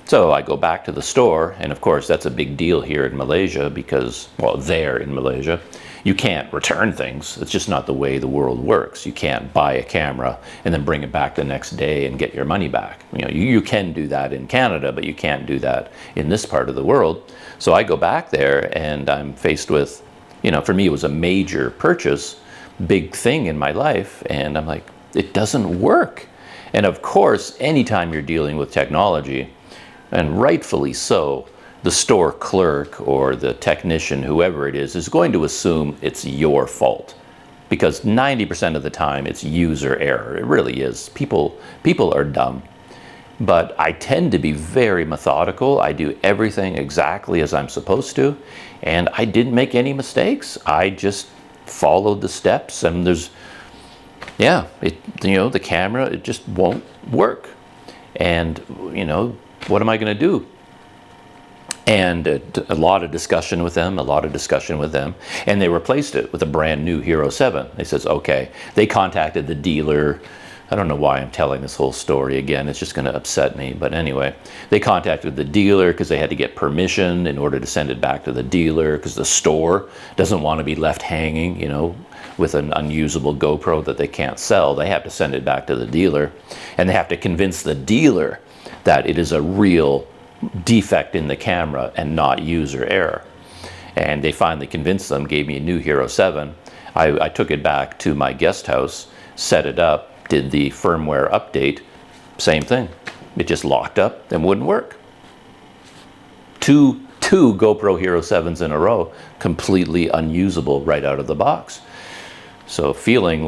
So I go back to the store, and of course that's a big deal here in Malaysia because, well, there in Malaysia, you can't return things. It's just not the way the world works. You can't buy a camera and then bring it back the next day and get your money back. You know, you can do that in Canada, but you can't do that in this part of the world. So I go back there and I'm faced with, you know, for me it was a major purchase, big thing in my life, and I'm like, it doesn't work. And of course, anytime you're dealing with technology, and rightfully so, the store clerk or the technician, whoever it is going to assume it's your fault, because 90% of the time it's user error. It really is. People are dumb. But I tend to be very methodical. I do everything exactly as I'm supposed to, and I didn't make any mistakes. I just followed the steps, and you know, the camera, it just won't work. And, you know, what am I going to do? And a lot of discussion with them, and they replaced it with a brand new Hero 7. They says, okay. They contacted the dealer. I don't know why I'm telling this whole story again. It's just going to upset me. But anyway, they contacted the dealer because they had to get permission in order to send it back to the dealer, because the store doesn't want to be left hanging, you know, with an unusable GoPro that they can't sell. They have to send it back to the dealer, and they have to convince the dealer that it is a real defect in the camera and not user error. And they finally convinced them, gave me a new Hero 7. I took it back to my guest house, set it up, did the firmware update, same thing. It just locked up and wouldn't work. Two 2 GoPro Hero 7s in a row, completely unusable right out of the box. So feeling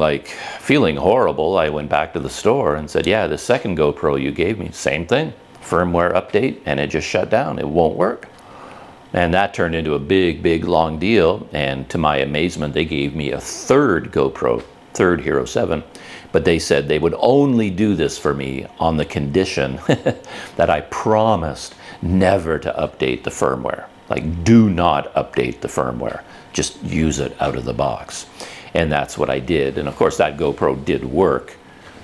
horrible, I went back to the store and said, yeah, the second GoPro you gave me, same thing, firmware update, and it just shut down. It won't work. And that turned into a big, long deal. And to my amazement, they gave me a third GoPro, third Hero 7. But they said they would only do this for me on the condition that I promised never to update the firmware. Like, do not update the firmware. Just use it out of the box. And that's what I did. And of course, that GoPro did work.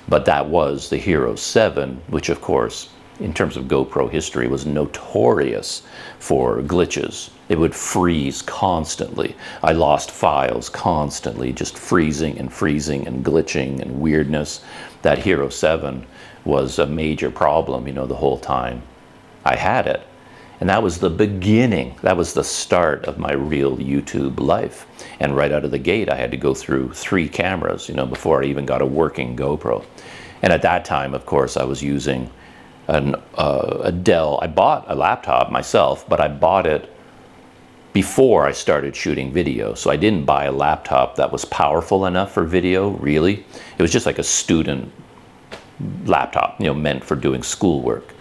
But that was the Hero 7, which of course, in terms of GoPro history, was notorious for glitches. It would freeze constantly. I lost files constantly, just freezing and glitching and weirdness. That Hero 7 was a major problem, you know, the whole time I had it. And that was the beginning, that was the start of my real YouTube life. And right out of the gate, I had to go through 3 cameras, you know, before I even got a working GoPro. And at that time, of course, I was using a Dell. I bought a laptop myself, but I bought it before I started shooting video. So I didn't buy a laptop that was powerful enough for video, really. It was just like a student laptop, you know, meant for doing schoolwork.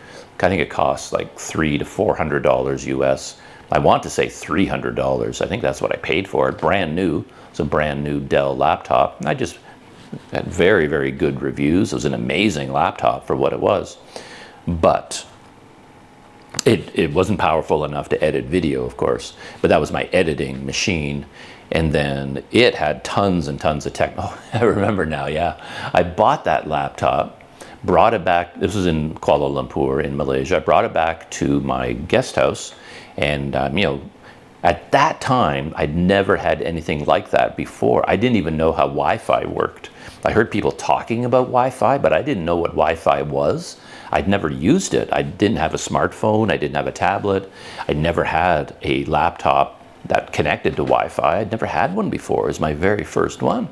I think it costs like $300 to $400 US. I want to say $300. I think that's what I paid for it. Brand new. It's a brand new Dell laptop. And I just had very good reviews. It was an amazing laptop for what it was. But it wasn't powerful enough to edit video, of course. But that was my editing machine. And then it had tons and tons of tech. Oh, I remember now, yeah. I bought that laptop, brought it back. This was in Kuala Lumpur in Malaysia. I brought it back to my guest house. And, you know, at that time, I'd never had anything like that before. I didn't even know how Wi-Fi worked. I heard people talking about Wi-Fi, but I didn't know what Wi-Fi was. I'd never used it. I didn't have a smartphone. I didn't have a tablet. I never had a laptop that connected to Wi-Fi. I'd never had one before. It was my very first one.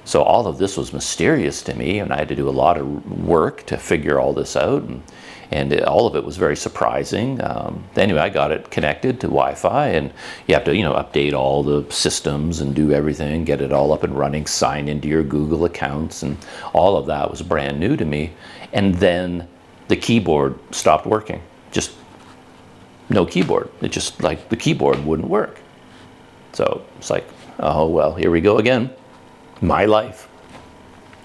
So all of this was mysterious to me, and I had to do a lot of work to figure all this out. And all of it was very surprising. Anyway, I got it connected to Wi-Fi, and you have to, you know, update all the systems and do everything, get it all up and running, sign into your Google accounts, and all of that was brand new to me. And then the keyboard stopped working. Just no keyboard. It just, like, the keyboard wouldn't work. So it's like, oh, well, here we go again. My life.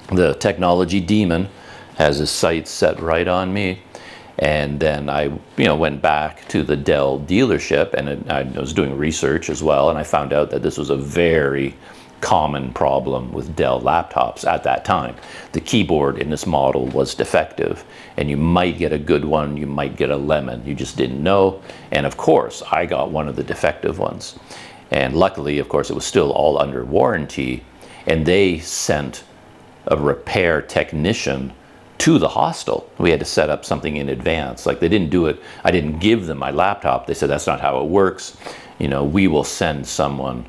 The technology demon has his sights set right on me. And then I, you know, went back to the Dell dealership, and I was doing research as well, and I found out that this was a very common problem with Dell laptops at that time. The keyboard in this model was defective, and you might get a good one, you might get a lemon, you just didn't know. And of course, I got one of the defective ones. And luckily, of course, it was still all under warranty, and they sent a repair technician to the hostel. We had to set up something in advance. Like, they didn't do it, I didn't give them my laptop. They said, that's not how it works. You know, we will send someone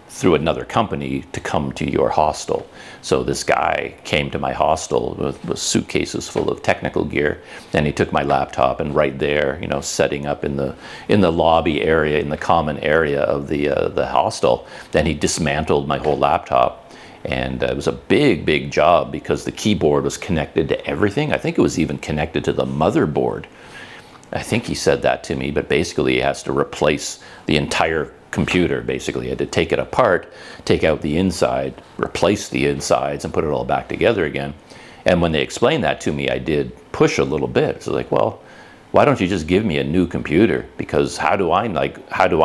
through another company to come to your hostel. So this guy came to my hostel with suitcases full of technical gear, and he took my laptop, and right there, you know, setting up in the lobby area, in the common area of the hostel, then he dismantled my whole laptop. And it was a big job because the keyboard was connected to everything. I think it was even connected to the motherboard. I think he said that to me, but basically he has to replace the entire computer. Basically, he had to take it apart, take out the inside, replace the insides, and put it all back together again. And when they explained that to me, I did push a little bit. So like, well, why don't you just give me a new computer? Because how do I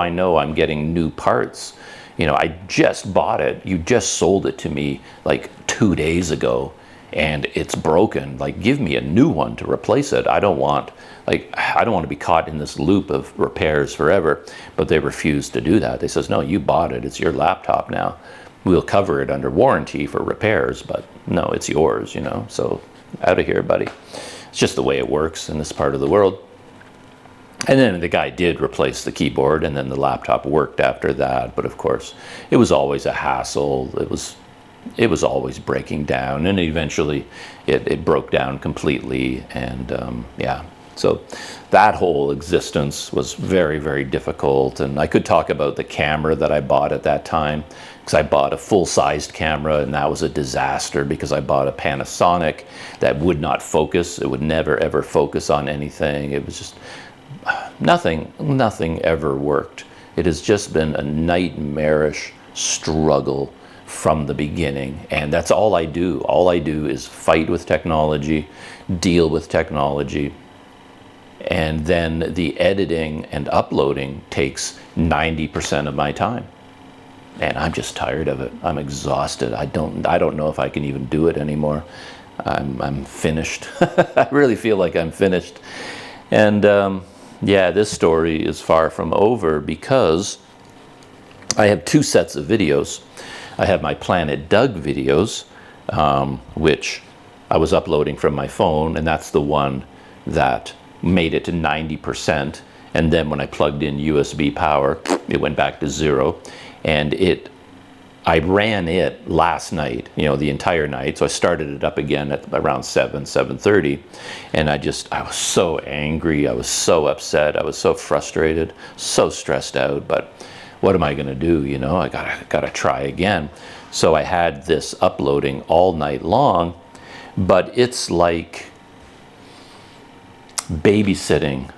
know I'm getting new parts? You know, I just bought it. You just sold it to me like 2 days ago, and it's broken. Like, give me a new one to replace it. I don't want to be caught in this loop of repairs forever. But they refused to do that. They says, no, you bought it. It's your laptop now. We'll cover it under warranty for repairs, but no, it's yours, you know. So out of here, buddy. It's just the way it works in this part of the world. And then the guy did replace the keyboard, and then the laptop worked after that. But of course, it was always a hassle. It was always breaking down, and eventually it broke down completely. And yeah, So that whole existence was very, very difficult. And I could talk about the camera that I bought at that time, because I bought a full-sized camera, and that was a disaster because I bought a Panasonic that would not focus. It would never, ever focus on anything. It was just nothing ever worked. It has just been a nightmarish struggle from the beginning, and that's all I do. All I do is fight with technology, deal with technology, and then the editing and uploading takes 90% of my time. And I'm just tired of it. I'm exhausted. I don't know if I can even do it anymore. I'm finished. I really feel like I'm finished. And yeah, this story is far from over because I have two sets of videos. I have my Planet Doug videos, which I was uploading from my phone, and that's the one that made it to 90%. And then when I plugged in USB power, it went back to 0. And I ran it last night, the entire night. So I started it up again at around 7:30. And I was so angry. I was so upset. I was so frustrated, so stressed out. But what am I going to do? I gotta try again. So I had this uploading all night long, but it's like babysitting.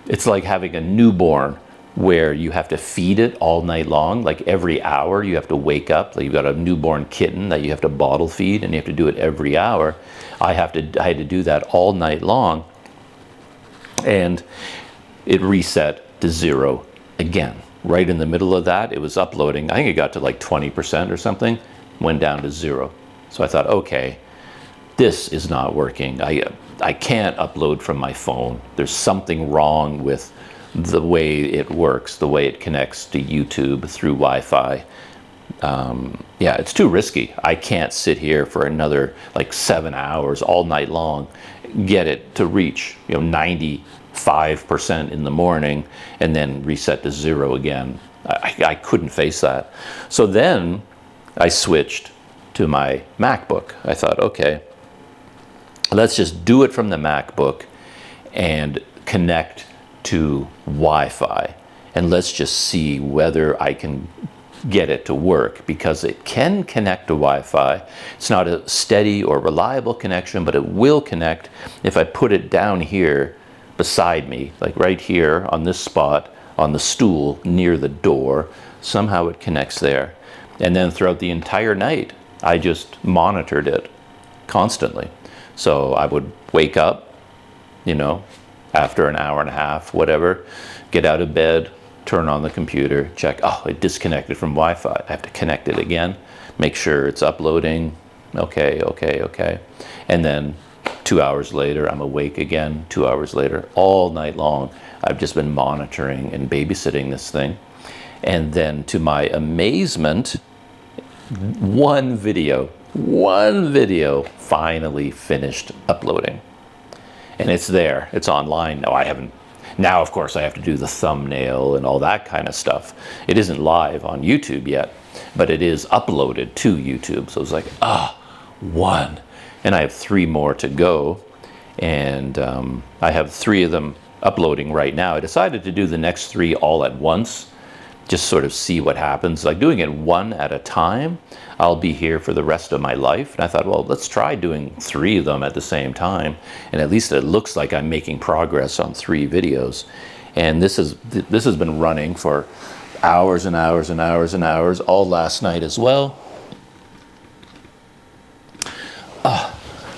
It's like having a newborn where you have to feed it all night long. Like every hour you have to wake up. Like you've got a newborn kitten that you have to bottle feed, and you have to do it every hour. I had to do that all night long, and it reset to 0 again. Right in the middle of that, it was uploading. I think it got to like 20% or something, went down to 0. So I thought, okay, this is not working. I can't upload from my phone. There's something wrong with the way it works, the way it connects to YouTube through Wi-Fi. Yeah, it's too risky. I can't sit here for another like 7 hours all night long, get it to reach 95% in the morning, and then reset to 0 again. I couldn't face that. So then I switched to my MacBook. I thought, okay, let's just do it from the MacBook and connect to Wi-Fi, and let's just see whether I can get it to work, because it can connect to Wi-Fi. It's not a steady or reliable connection, but it will connect if I put it down here beside me, like right here on this spot on the stool near the door. Somehow it connects there. And then throughout the entire night, I just monitored it constantly. So I would wake up, after an hour and a half, whatever, get out of bed, turn on the computer, check, oh, it disconnected from Wi-Fi. I have to connect it again, make sure it's uploading. Okay. And then 2 hours later, I'm awake again. 2 hours later, all night long, I've just been monitoring and babysitting this thing. And then to my amazement, one video finally finished uploading. And it's there, it's online. Now, of course, I have to do the thumbnail and all that kind of stuff. It isn't live on YouTube yet, but it is uploaded to YouTube. So it's like, one. And I have 3 more to go. And I have 3 of them uploading right now. I decided to do the next 3 all at once, just sort of see what happens. Like doing it one at a time, I'll be here for the rest of my life. And I thought, well, let's try doing 3 of them at the same time. And at least it looks like I'm making progress on 3 videos. And this has been running for hours and hours and hours and hours, all last night as well.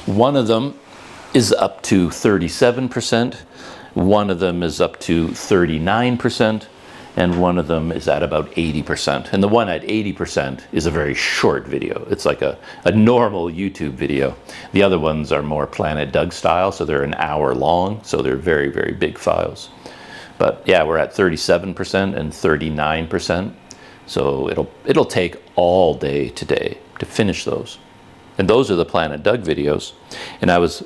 One of them is up to 37%. One of them is up to 39%. And one of them is at about 80%. And the one at 80% is a very short video. It's like a normal YouTube video. The other ones are more Planet Doug style, so they're an hour long, so they're very, very big files. But yeah, we're at 37% and 39%. So it'll take all day today to finish those. And those are the Planet Doug videos. And I was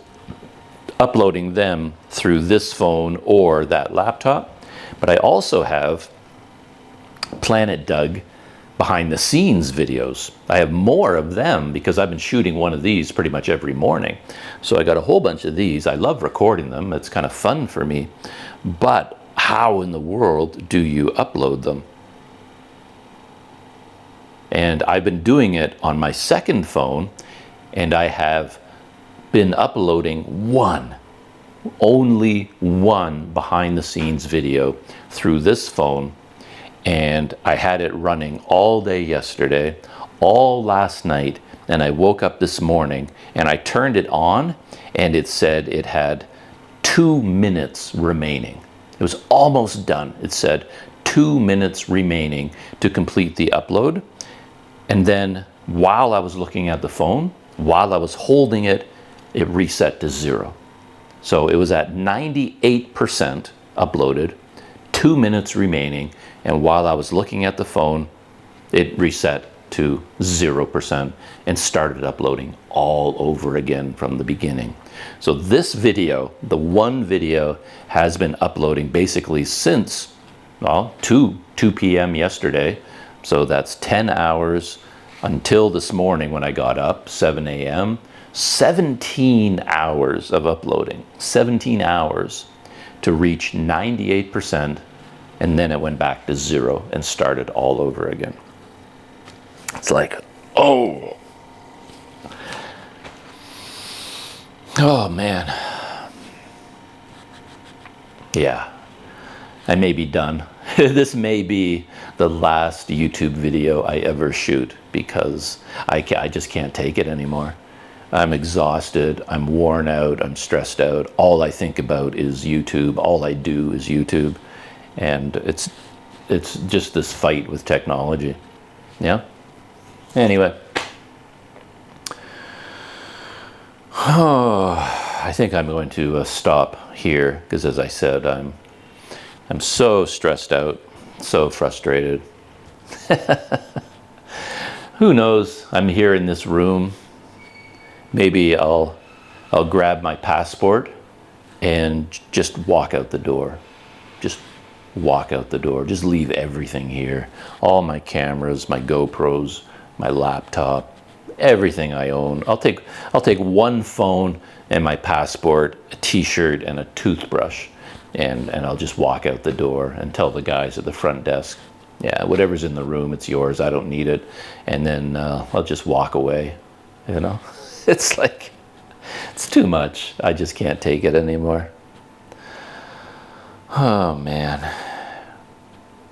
uploading them through this phone or that laptop. But I also have Planet Doug behind the scenes videos. I have more of them because I've been shooting one of these pretty much every morning. So I got a whole bunch of these. I love recording them. It's kind of fun for me. But how in the world do you upload them? And I've been doing it on my second phone, and I have been uploading only one behind the scenes video through this phone. And I had it running all day yesterday, all last night, and I woke up this morning and I turned it on and it said it had 2 minutes remaining. It was almost done. It said 2 minutes remaining to complete the upload. And then while I was looking at the phone, while I was holding it, it reset to 0. So it was at 98% uploaded, 2 minutes remaining, and while I was looking at the phone, it reset to 0% and started uploading all over again from the beginning. So this video, the one video, has been uploading basically since, well, 2 p.m. yesterday. So that's 10 hours until this morning when I got up, 7 a.m. 17 hours of uploading, 17 hours to reach 98%, and then it went back to 0 and started all over again. It's like, oh man. Yeah, I may be done. This may be the last YouTube video I ever shoot because I just can't take it anymore. I'm exhausted, I'm worn out, I'm stressed out. All I think about is YouTube. All I do is YouTube. And it's just this fight with technology. Yeah? Anyway. I think I'm going to stop here because, as I said, I'm so stressed out, so frustrated. Who knows? I'm here in this room. Maybe I'll grab my passport and just walk out the door. Just walk out the door. Just leave everything here. All my cameras, my GoPros, my laptop, everything I own. I'll take one phone and my passport, a t-shirt and a toothbrush, and I'll just walk out the door and tell the guys at the front desk, yeah, whatever's in the room, it's yours. I don't need it. And then I'll just walk away, you know? It's like, it's too much. I just can't take it anymore. Oh, man.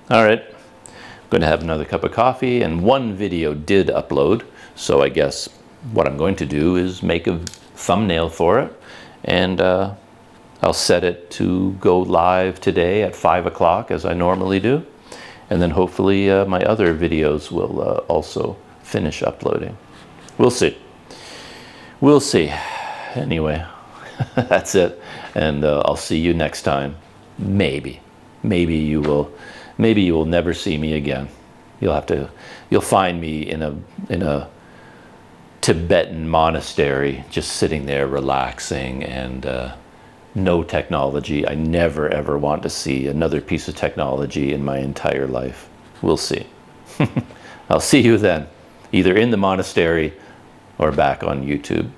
All right. I'm going to have another cup of coffee, and one video did upload. So I guess what I'm going to do is make a thumbnail for it, and I'll set it to go live today at 5 o'clock as I normally do. And then hopefully my other videos will also finish uploading. We'll see. We'll see. Anyway, that's it. And I'll see you next time. Maybe you will never see me again. You'll find me in a Tibetan monastery, just sitting there relaxing, and no technology. I never ever want to see another piece of technology in my entire life. We'll see. I'll see you then, either in the monastery or back on YouTube.